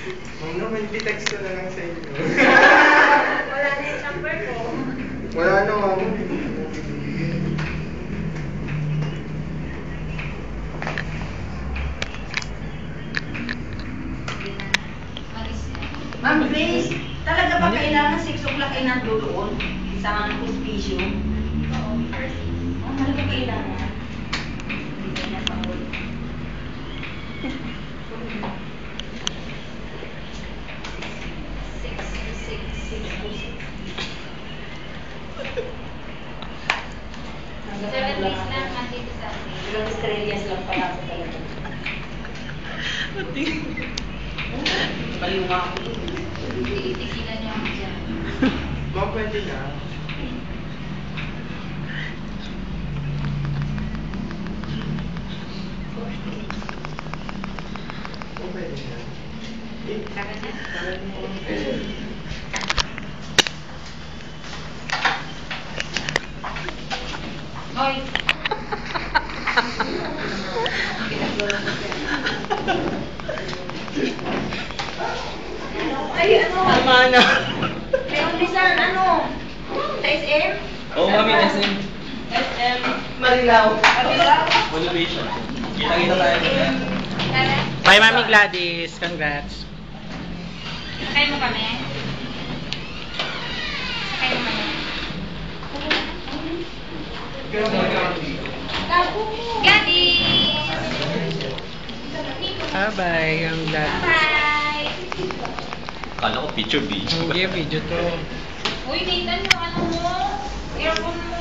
Ma'am naman, text ko na lang sa inyo. Wala na yung number ko. Wala na, ma'am. Ma'am Grace, talaga ba kailangan 6 o'clock ay nandoon sa mga hospicio? Oo, first. Oh, talaga kailangan. Hindi na pangod. Seven days lang, Monday to Sunday. Ilang estrellas lang pala ako talaga. Paliwa ako. Titigilan niyo ako dyan. Ma'am, pwede na. Oh, pwede na. Tagal na. Tagal mo. Hoy! Ay, ano? Tama na. May umpisan, ano? Sa SM? Oo, mami, SM. SM. Marilaw. Marilaw? Motivation. Kita-kita tayo. Tara. Bye, Mami Gladys. Congrats. Sakay mo kami? Sakay mo kami? Kaya mo lang dito. Gladys! Bye, ang Gladys. Bye! Kala ko picture video. Hindi, video to. Uy, Nathan, yung ano mo? Earphone mo.